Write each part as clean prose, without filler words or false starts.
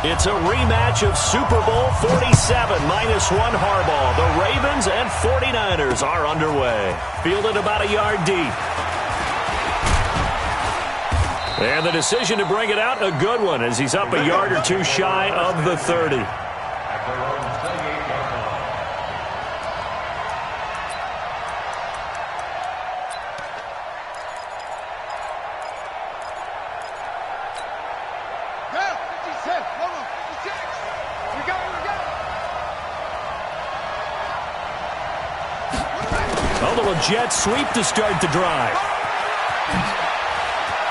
It's a rematch of Super Bowl 47, -1 Harbaugh. The Ravens and 49ers are underway. Fielded about a yard deep. And the decision to bring it out, a good one, as he's up a yard or two shy of the 30. A little jet sweep to start the drive.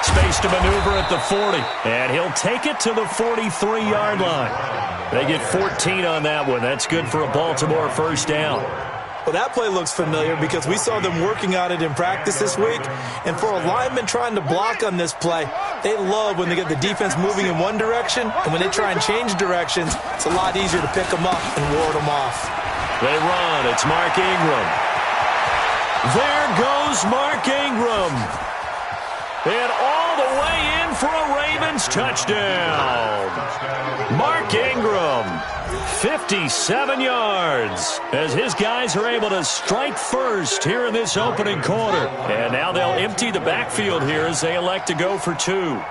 Space to maneuver at the 40. And he'll take it to the 43-yard line. They get 14 on that one. That's good for a Baltimore first down. Well, that play looks familiar because we saw them working on it in practice this week. And for a lineman trying to block on this play, they love when they get the defense moving in one direction. And when they try and change directions, it's a lot easier to pick them up and ward them off. They run. It's Mark Ingram. There goes Mark Ingram. And all the way in for a Ravens touchdown. Mark Ingram, 57 yards, as his guys are able to strike first here in this opening quarter. And now they'll empty the backfield here as they elect to go for two.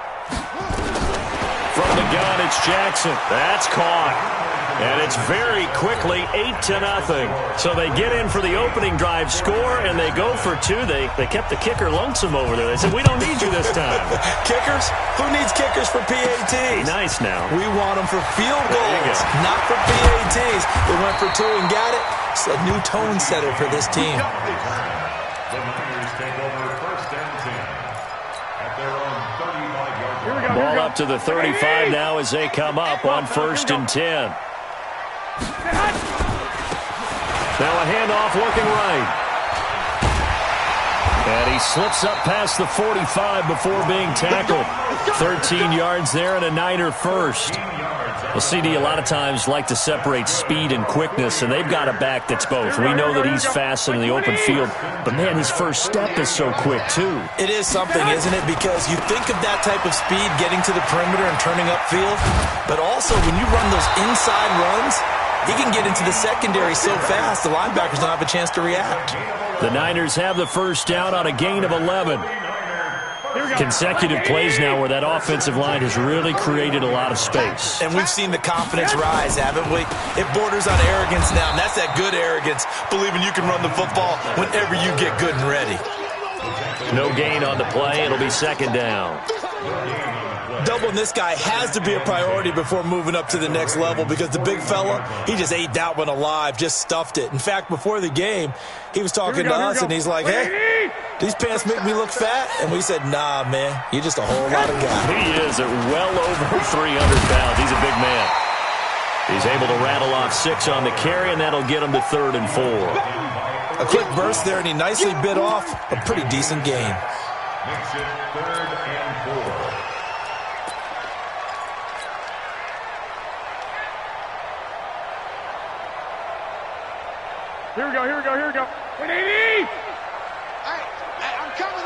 From the gun, it's Jackson. That's caught. And it's very quickly 8-0. So they get in for the opening drive score, and they go for two. They kept the kicker lonesome over there. They said, we don't need you this time. Kickers? Who needs kickers for PATs? Nice now. We want them for field goals, not for PATs. They went for two and got it. It's a new tone setter for this team. Ball up to the 35 now as they come up on 1st and 10. Now a handoff working right. And he slips up past the 45 before being tackled. 13 yards there and a Niner first. Well, CD a lot of times like to separate speed and quickness, and they've got a back that's both. We know that he's fast in the open field, but, man, his first step is so quick, too. It is something, isn't it? Because you think of that type of speed getting to the perimeter and turning upfield, but also when you run those inside runs, he can get into the secondary so fast, the linebackers don't have a chance to react. The Niners have the first down on a gain of 11. Consecutive plays now where that offensive line has really created a lot of space. And we've seen the confidence rise, haven't we? It borders on arrogance now, and that's that good arrogance, believing you can run the football whenever you get good and ready. No gain on the play. It'll be 2nd down. Doubling this guy has to be a priority before moving up to the next level because the big fella, he just ate that one alive, just stuffed it. In fact, before the game, he was talking to us, and he's like, hey, these pants make me look fat? And we said, nah, man, you're just a whole lot of guy. He is at well over 300 pounds. He's a big man. He's able to rattle off 6 on the carry, and that'll get him to 3rd and 4. A quick burst there, and he nicely bit off a pretty decent gain. Makes it 3rd and 4. Here we go. Wait, 80! I'm coming.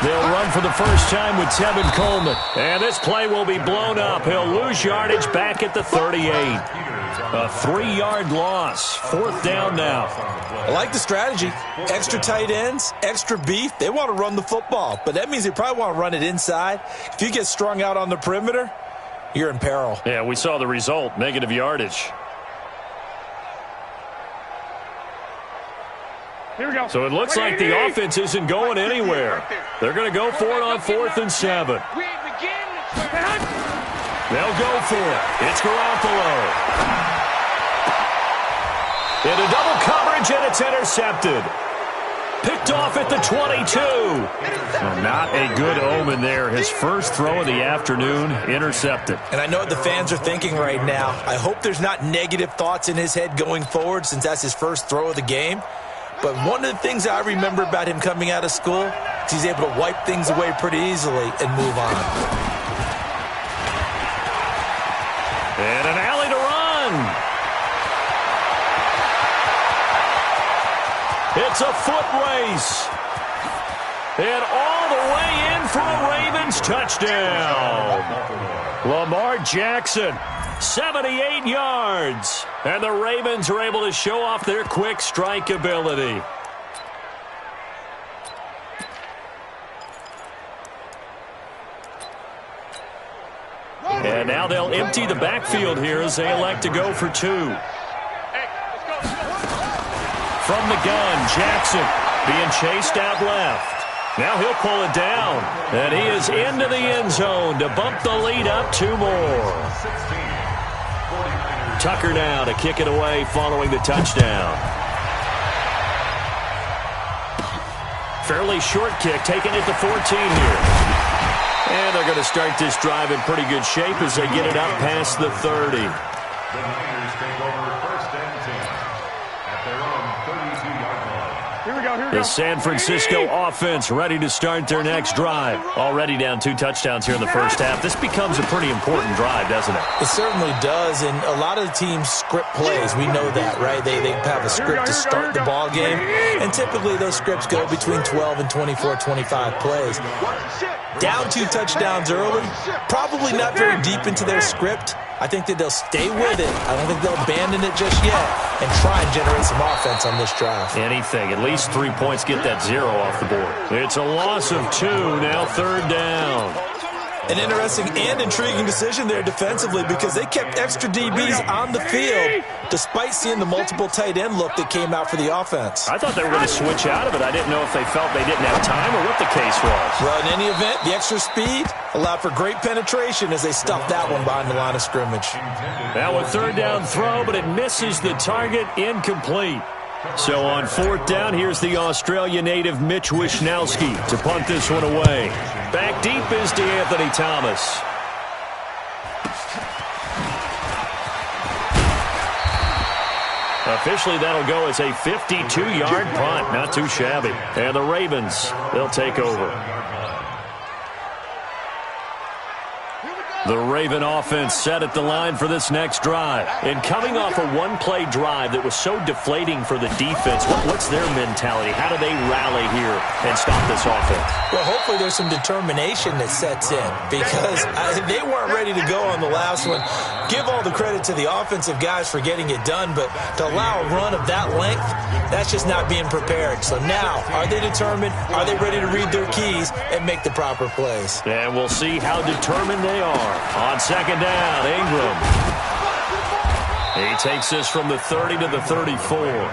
They'll run for the first time with Tevin Coleman. And this play will be blown up. He'll lose yardage back at the 38. A 3-yard loss. 4th down now. I like the strategy. Extra tight ends, extra beef. They want to run the football, but that means they probably want to run it inside. If you get strung out on the perimeter, you're in peril. Yeah, we saw the result. Negative yardage. Here we go. So it looks like the offense isn't going anywhere. They're going to go for it on 4th and 7. They'll go for it. It's Garoppolo. Into double coverage, and it's intercepted. Picked off at the 22. Well, not a good omen there. His first throw of the afternoon, intercepted. And I know what the fans are thinking right now. I hope there's not negative thoughts in his head going forward since that's his first throw of the game. But one of the things I remember about him coming out of school is he's able to wipe things away pretty easily and move on. And an alley to run. It's a foot race. And all the way in for a Ravens touchdown. Lamar Jackson, 78 yards. And the Ravens are able to show off their quick strike ability. And now they'll empty the backfield here as they elect to go for two. From the gun, Jackson being chased out left. Now he'll pull it down. And he is into the end zone to bump the lead up two more. Tucker now to kick it away following the touchdown. Fairly short kick, taking it to 14 here. And they're going to start this drive in pretty good shape as they get it up past the 30. The Niners take over 1st and 10 at their own 32-yard line. Here we go, here we go. The San Francisco offense ready to start their next drive. Already down 2 touchdowns here in the first half. This becomes a pretty important drive, doesn't it? It certainly does, and a lot of the teams script plays. We know that, right? They have a script to start the ball game, and typically those scripts go between 12 and 24, 25 plays. Down 2 touchdowns early, probably not very deep into their script. I think that they'll stay with it. I don't think they'll abandon it just yet and try and generate some offense on this drive. Anything. At least 3 points, get that 0 off the board. It's a loss of 2, now 3rd down. An interesting and intriguing decision there defensively because they kept extra DBs on the field despite seeing the multiple tight end look that came out for the offense. I thought they were going to switch out of it. I didn't know if they felt they didn't have time or what the case was. Well, in any event, the extra speed allowed for great penetration as they stuffed that one behind the line of scrimmage. Now a 3rd down throw, but it misses the target, incomplete. So on 4th down, here's the Australia native Mitch Wishnowsky to punt this one away. Back deep is DeAnthony Thomas. Officially, that'll go as a 52-yard punt. Not too shabby. And the Ravens, they'll take over. The Raven offense set at the line for this next drive. And coming off a one-play drive that was so deflating for the defense, what's their mentality? How do they rally here and stop this offense? Well, hopefully there's some determination that sets in because they weren't ready to go on the last one. Give all the credit to the offensive guys for getting it done, but to allow a run of that length, that's just not being prepared. So now, are they determined? Are they ready to read their keys and make the proper plays? And we'll see how determined they are. On 2nd down, Ingram. He takes this from the 30 to the 34.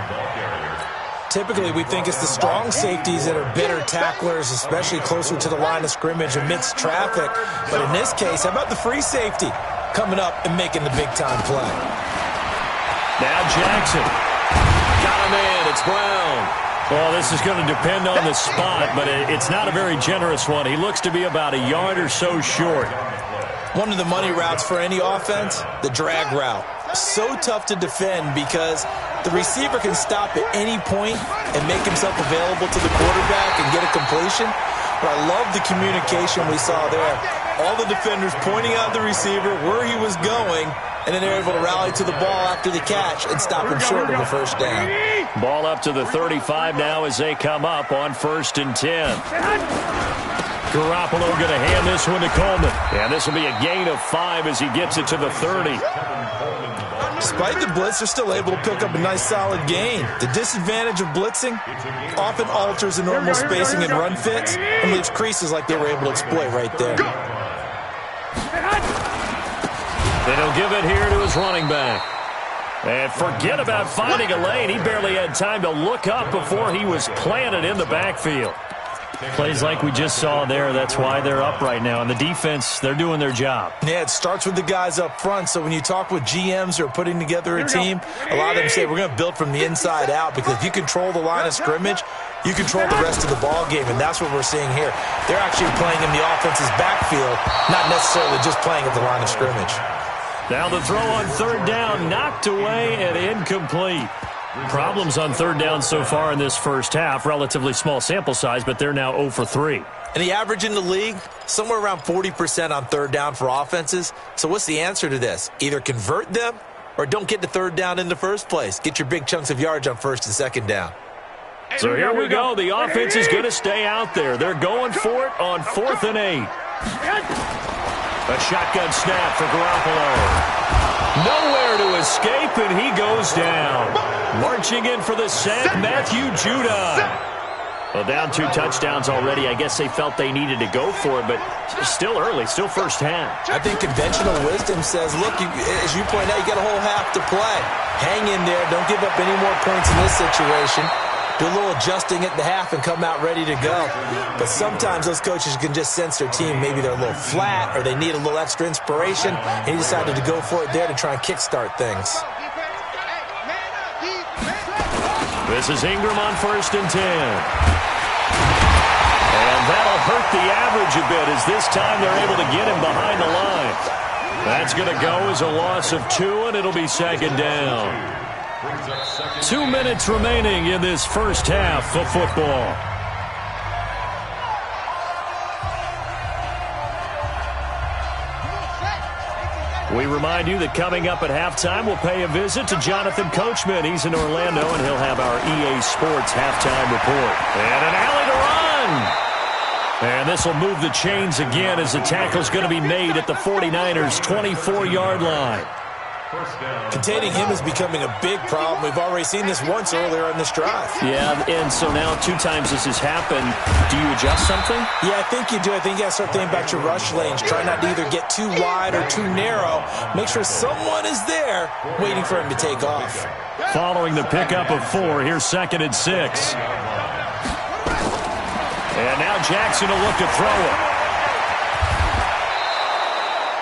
Typically, we think it's the strong safeties that are better tacklers, especially closer to the line of scrimmage amidst traffic. But in this case, how about the free safety coming up and making the big-time play? Now Jackson. Got him in. It's Brown. Well, this is going to depend on the spot, but it's not a very generous one. He looks to be about a yard or so short. One of the money routes for any offense, the drag route. So tough to defend because the receiver can stop at any point and make himself available to the quarterback and get a completion. But I love the communication we saw there. All the defenders pointing out the receiver where he was going, and then they're able to rally to the ball after the catch and stop him short of a 1st down. Ball up to the 35 now as they come up on 1st and 10. Garoppolo going to hand this one to Coleman. And this will be a gain of 5 as he gets it to the 30. Despite the blitz, they're still able to pick up a nice solid gain. The disadvantage of blitzing often alters the normal spacing and run fits and leaves creases like they were able to exploit right there. Then he'll give it here to his running back. And forget about finding a lane. He barely had time to look up before he was planted in the backfield. Plays like we just saw there, that's why they're up right now. And the defense, they're doing their job. Yeah, it starts with the guys up front. So when you talk with GMs who are putting together a team, a lot of them say we're going to build from the inside out because if you control the line of scrimmage, you control the rest of the ball game, and that's what we're seeing here. They're actually playing in the offense's backfield, not necessarily just playing at the line of scrimmage. Now the throw on 3rd down, knocked away and incomplete. Problems on 3rd down so far in this first half. Relatively small sample size, but they're now 0 for 3. And the average in the league, somewhere around 40% on 3rd down for offenses. So what's the answer to this? Either convert them or don't get to 3rd down in the first place. Get your big chunks of yards on 1st and 2nd down. So here we go. The offense is going to stay out there. They're going for it on 4th and 8. A shotgun snap for Garoppolo. Nowhere to escape, and he goes down. Marching in for the sack, Matthew Judon. Well, down 2 touchdowns already. I guess they felt they needed to go for it, but still early, still first half. I think conventional wisdom says, look, as you point out, you got a whole half to play. Hang in there. Don't give up any more points in this situation. Do a little adjusting at the half and come out ready to go. But sometimes those coaches can just sense their team. Maybe they're a little flat or they need a little extra inspiration. And he decided to go for it there to try and kickstart things. This is Ingram on 1st and 10. And that'll hurt the average a bit as this time they're able to get him behind the line. That's going to go as a loss of 2, and it'll be 2nd down. 2 minutes remaining in this first half of football. We remind you that coming up at halftime, we'll pay a visit to Jonathan Coachman. He's in Orlando, and he'll have our EA Sports halftime report. And an alley to run. And this will move the chains again as the tackle's going to be made at the 49ers' 24-yard line. Containing him is becoming a big problem. We've already seen this once earlier on this drive. Yeah, and so now 2 times this has happened. Do you adjust something? Yeah, I think you do. I think you got to start thinking about your rush lanes. Try not to either get too wide or too narrow. Make sure someone is there waiting for him to take off. Following the pickup of 4, here's 2nd and 6. And now Jackson will look to throw it.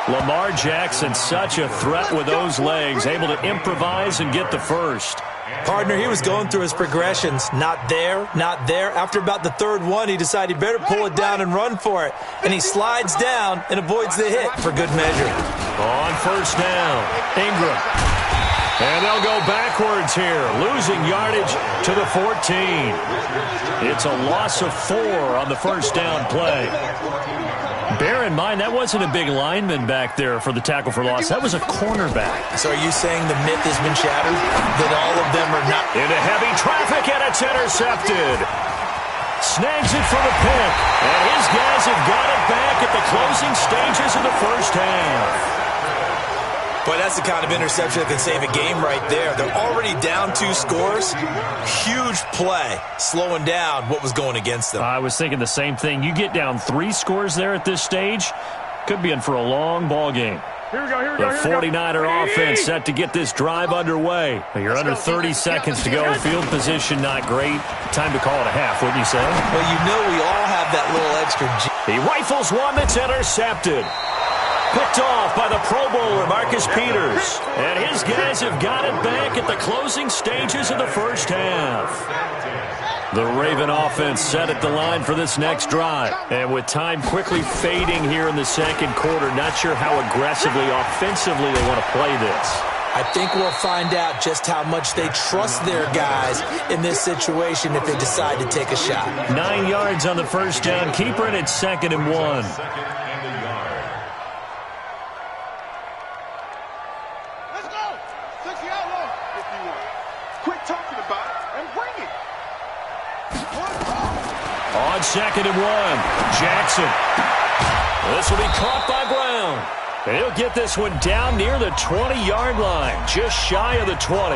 Lamar Jackson, such a threat with those legs, able to improvise and get the first. Partner, he was going through his progressions. Not there, not there. After about the 3rd one, he decided he better pull it down and run for it. And he slides down and avoids the hit for good measure. On 1st down, Ingram. And they'll go backwards here, losing yardage to the 14. It's a loss of 4 on the 1st down play. Bear in mind, that wasn't a big lineman back there for the tackle for loss. That was a cornerback. So are you saying the myth has been shattered? That all of them are not... Into heavy traffic, and it's intercepted. Snags it for the pick. And his guys have got it back at the closing stages of the first half. Boy, that's the kind of interception that can save a game right there. They're already down 2 scores. Huge play, slowing down what was going against them. I was thinking the same thing. You get down 3 scores there at this stage, could be in for a long ball game. Here we go, here we The go, here we go. 49er offense set to get this drive underway. You're under 30 seconds to go. Field position not great. Time to call it a half, wouldn't you say? Well, you know we all have that little extra... He rifles one that's intercepted. Picked off by the Pro Bowler, Marcus Peters. And his guys have got it back at the closing stages of the first half. The Raven offense set at the line for this next drive. And with time quickly fading here in the 2nd quarter, not sure how aggressively, offensively they want to play this. I think we'll find out just how much they trust their guys in this situation if they decide to take a shot. 9 yards on the 1st down. Keeper, and it's 2nd and 1. On 2nd and 1, Jackson. This will be caught by Brown. And he'll get this one down near the 20-yard line, just shy of the 20.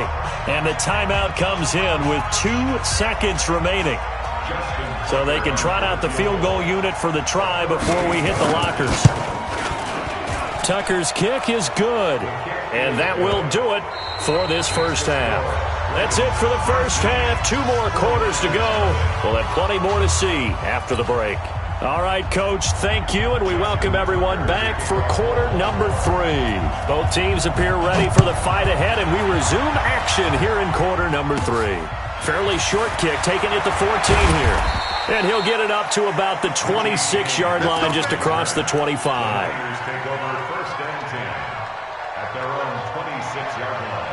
And the timeout comes in with 2 seconds remaining. So they can trot out the field goal unit for the try before we hit the lockers. Tucker's kick is good. And that will do it for this first half. That's it for the first half. 2 more quarters to go. We'll have plenty more to see after the break. All right, Coach, thank you, and we welcome everyone back for quarter number 3. Both teams appear ready for the fight ahead, and we resume action here in quarter number 3. Fairly short kick, taking it to 14 here. And he'll get it up to about the 26-yard line, just across the 25. Take over 1st and 10 at their own 26-yard line.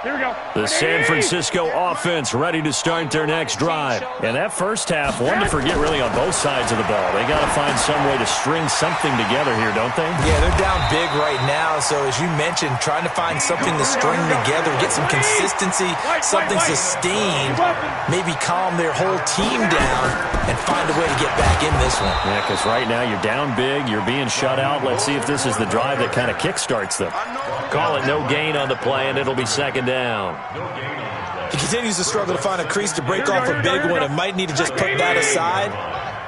Here we go. The San Francisco offense ready to start their next drive. And that first half, one to forget really on both sides of the ball. They got to find some way to string something together here, don't they? Yeah, they're down big right now. So as you mentioned, trying to find something to string together, get some consistency, something sustained, maybe calm their whole team down and find a way to get back in this one. Yeah, because right now you're down big, you're being shut out. Let's see if this is the drive that kind of kickstarts them. Call it no gain on the play, and it'll be second down. He continues to struggle to find a crease to break off a big one and might need to just put that aside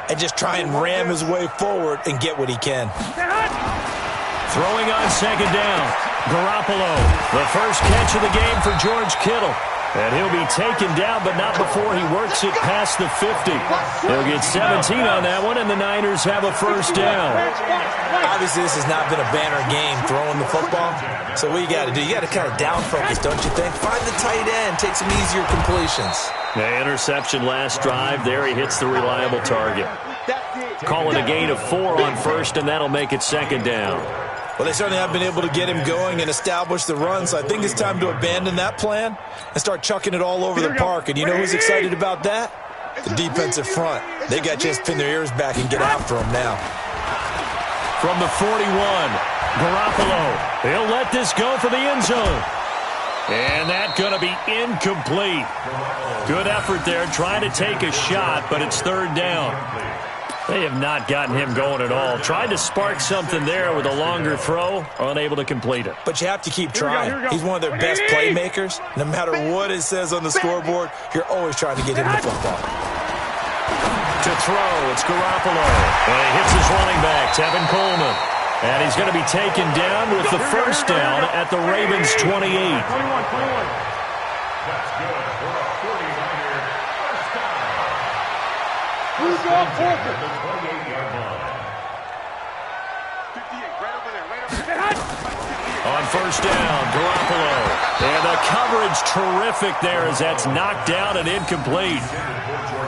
and just try and ram his way forward and get what he can. Throwing on second down, Garoppolo. The first catch of the game for George Kittle. And he'll be taken down, but not before he works it past the 50. He'll get 17 on that one, and the Niners have a first down. Obviously, this has not been a banner game throwing the football. So what you got to do, you got to kind of down focus, don't you think? Find the tight end, take some easier completions. The interception last drive. There he hits the reliable target. Call it a gain of 4 on first, and that'll make it second down. Well, they certainly have been able to get him going and establish the run, so I think it's time to abandon that plan and start chucking it all over the park. And you know who's excited about that? The defensive front. They got a chance to pin their ears back and get after him now. From the 41, Garoppolo. He'll let this go for the end zone. And that's going to be incomplete. Good effort there, trying to take a shot, but it's third down. They have not gotten him going at all. Tried to spark something there with a longer throw, unable to complete it. But you have to keep trying. He's one of their best playmakers. No matter what it says on the scoreboard, you're always trying to get him the football. To throw, it's Garoppolo. And he hits his running back, Tevin Coleman. And he's going to be taken down with the first down at the Ravens' 28. 21. That's good for a 49er first down. Who's on fourth? The 28-yard line. 58, right over there. On first down, Garoppolo. And the coverage terrific there as that's knocked down and incomplete.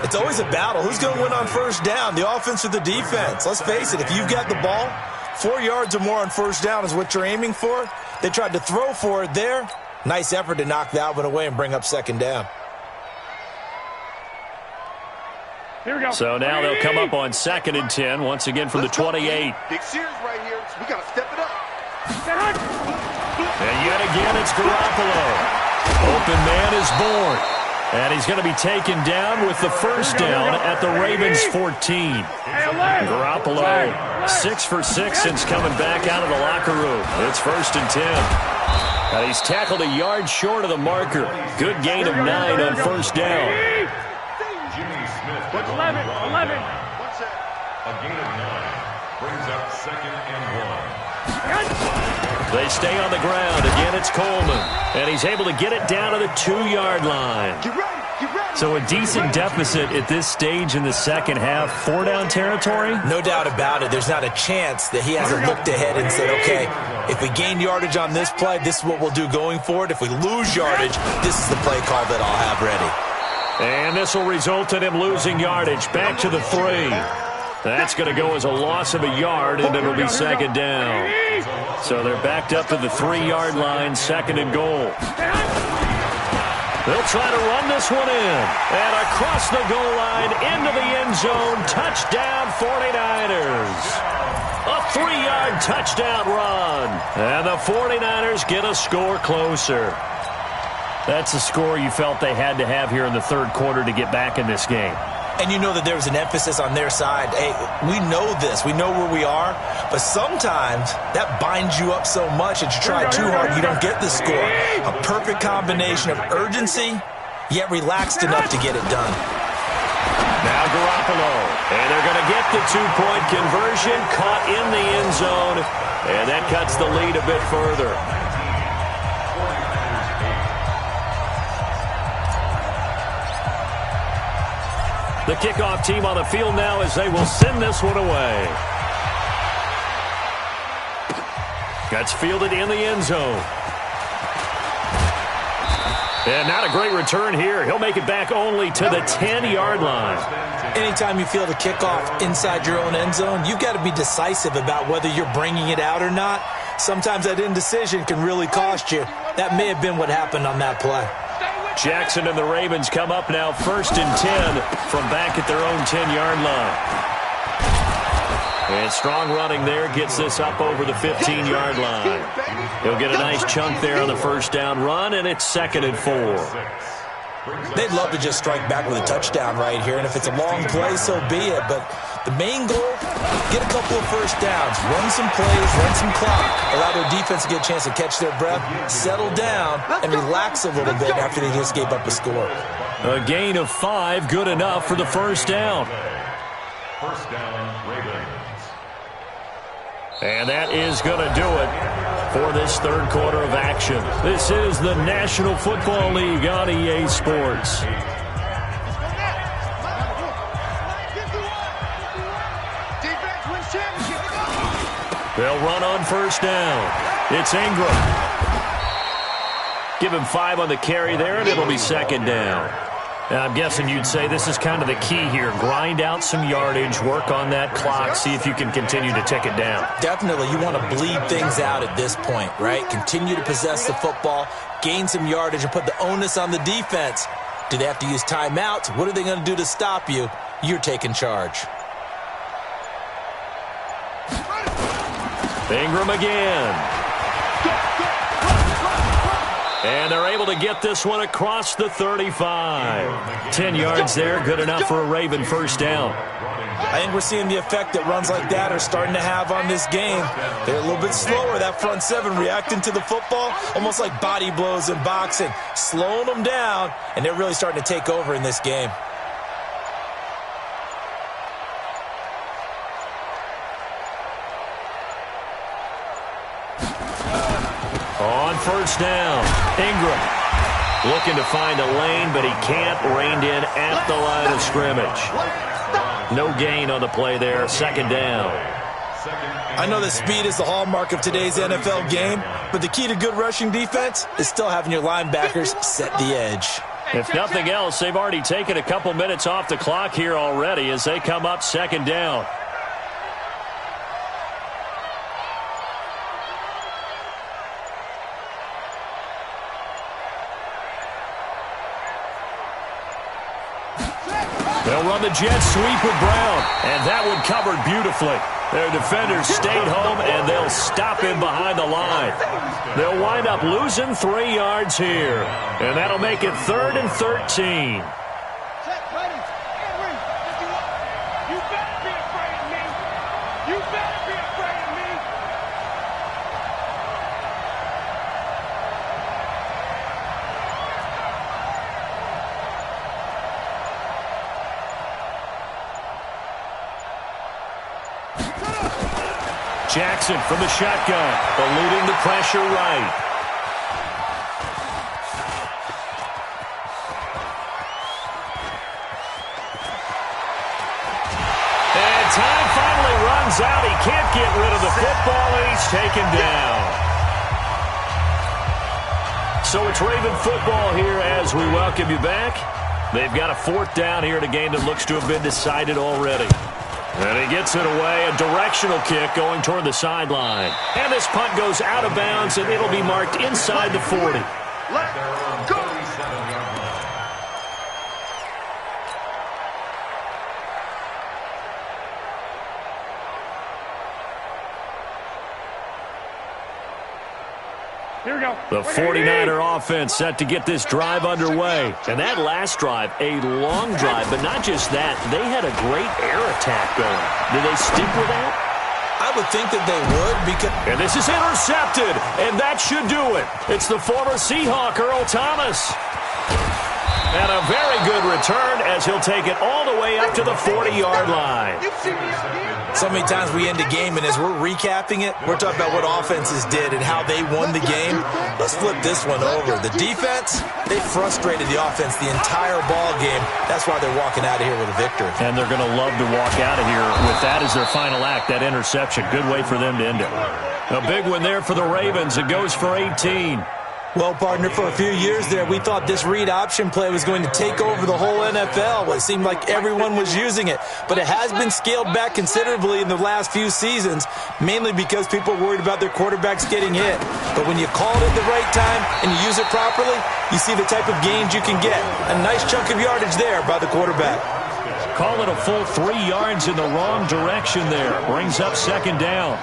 It's always a battle. Who's going to win on first down, the offense or the defense? Let's face it, if you've got the ball, 4 yards or more on first down is what you're aiming for. They tried to throw for it there. Nice effort to knock that one away and bring up second down. Here we go. So now they'll come up on 2nd and 10, once again from the 28. Big series right here. So we got to step it up. And yet again, it's Garoppolo. Open man is born. And he's going to be taken down with the first down at the Ravens' 14. Garoppolo, 6 for 6 since coming back out of the locker room. It's 1st and 10. And he's tackled a yard short of the marker. Good gain of 9 on first down. Jimmy Smith. 11. A gain of 9 brings up 2nd and 1. They stay on the ground. Again, it's Coleman. And he's able to get it down to the 2-yard line. Get ready. So a decent deficit at this stage in the second half. 4-down territory? No doubt about it. There's not a chance that he hasn't looked ahead and said, okay, if we gain yardage on this play, this is what we'll do going forward. If we lose yardage, this is the play call that I'll have ready. And this will result in him losing yardage. Back to the 3. That's going to go as a loss of a yard, and it'll be second down. So they're backed up to the 3-yard line, 2nd and goal. They'll try to run this one in. And across the goal line, into the end zone, touchdown 49ers. A 3-yard touchdown run. And the 49ers get a score closer. That's a score you felt they had to have here in the third quarter to get back in this game. And you know that there was an emphasis on their side. Hey, we know this. We know where we are. But sometimes that binds you up so much that you try too hard, you don't get the score. A perfect combination of urgency, yet relaxed enough to get it done. Now Garoppolo. And they're going to get the 2-point conversion, caught in the end zone. And that cuts the lead a bit further. The kickoff team on the field now as they will send this one away. That's fielded in the end zone. And not a great return here. He'll make it back only to the 10-yard line. Anytime you field a kickoff inside your own end zone, you've got to be decisive about whether you're bringing it out or not. Sometimes that indecision can really cost you. That may have been what happened on that play. Jackson and the Ravens come up now 1st and 10 from back at their own 10-yard line. And strong running there gets this up over the 15-yard line. He'll get a nice chunk there on the first down run, and it's 2nd and 4. They'd love to just strike back with a touchdown right here, and if it's a long play, so be it. But the main goal, get a couple of first downs, run some plays, run some clock, allow their defense to get a chance to catch their breath, settle down, and relax a little bit after they just gave up a score. A gain of 5, good enough for the first down. First down, Ravens. And that is going to do it for this third quarter of action. This is the National Football League on EA Sports. They'll run on first down. It's Ingram. Give him 5 on the carry there, and it'll be 2nd down. And I'm guessing you'd say this is kind of the key here. Grind out some yardage, work on that clock, see if you can continue to tick it down. Definitely. You want to bleed things out at this point, right? Continue to possess the football, gain some yardage, and put the onus on the defense. Do they have to use timeouts? What are they going to do to stop you? You're taking charge. Ingram again. And they're able to get this one across the 35. 10 yards there, good enough for a Raven first down. I think we're seeing the effect that runs like that are starting to have on this game. They're a little bit slower, that front seven, reacting to the football, almost like body blows in boxing, slowing them down, and they're really starting to take over in this game. On first down, Ingram looking to find a lane, but he can't. Reined in at the line of scrimmage. No gain on the play there, 2nd down. I know that speed is the hallmark of today's NFL game, but the key to good rushing defense is still having your linebackers set the edge. If nothing else, they've already taken a couple minutes off the clock here already as they come up 2nd down. They'll run the jet sweep with Brown, and that one covered beautifully. Their defenders stayed home, and they'll stop him behind the line. They'll wind up losing 3 yards here, and that'll make it 3rd and 13. Jackson from the shotgun, eluding the pressure right. And time finally runs out. He can't get rid of the football, and he's taken down. So it's Raven football here as we welcome you back. They've got a 4th down here in a game that looks to have been decided already. And he gets it away, a directional kick going toward the sideline. And this punt goes out of bounds, and it'll be marked inside the 40. Let's go. Here we go. The 49er offense set to get this drive underway. And that last drive, a long drive, but not just that. They had a great air attack going. Did they stick with that? I would think that they would because... And this is intercepted, and that should do it. It's the former Seahawk, Earl Thomas. And a very good return as he'll take it all the way up to the 40-yard line. So many times we end a game, and as we're recapping it, we're talking about what offenses did and how they won the game. Let's flip this one over. The defense, they frustrated the offense the entire ball game. That's why they're walking out of here with a victory. And they're going to love to walk out of here with that as their final act, that interception. Good way for them to end it. A big one there for the Ravens. It goes for 18. Well, partner, for a few years there, we thought this read option play was going to take over the whole NFL. It seemed like everyone was using it. But it has been scaled back considerably in the last few seasons, mainly because people are worried about their quarterbacks getting hit. But when you call it at the right time and you use it properly, you see the type of gains you can get. A nice chunk of yardage there by the quarterback. Call it a full 3 yards in the wrong direction there. Brings up second down.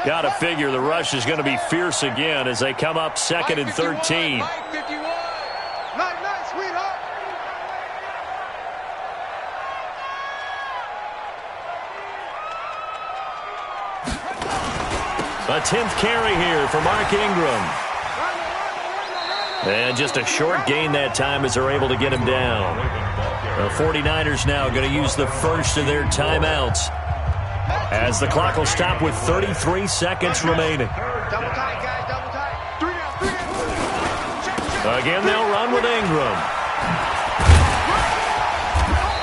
Got to figure the rush is going to be fierce again as they come up 2nd and 13. A 10th carry here for Mark Ingram. And just a short gain that time as they're able to get him down. The 49ers now going to use the first of their timeouts, as the clock will stop with 33 seconds remaining. Again, they'll run with Ingram.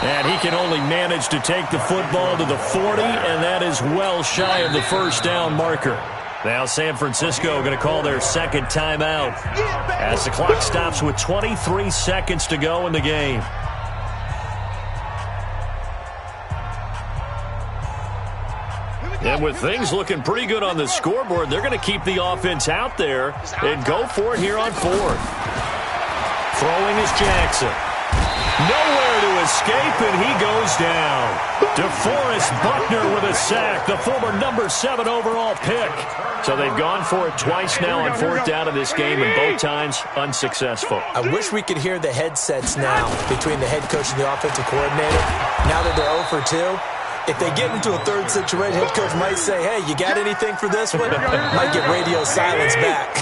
And he can only manage to take the football to the 40, and that is well shy of the first down marker. Now San Francisco going to call their second timeout as the clock stops with 23 seconds to go in the game. And with things looking pretty good on the scoreboard, they're going to keep the offense out there and go for it here on 4th. Throwing is Jackson. Nowhere to escape, and he goes down. DeForest Buckner with a sack, the former number 7 overall pick. So they've gone for it twice now on 4th down in this game, and both times unsuccessful. I wish we could hear the headsets now between the head coach and the offensive coordinator. Now that they're 0 for 2. If they get into a third situation, head coach might say, hey, you got anything for this one? Might get radio silence back.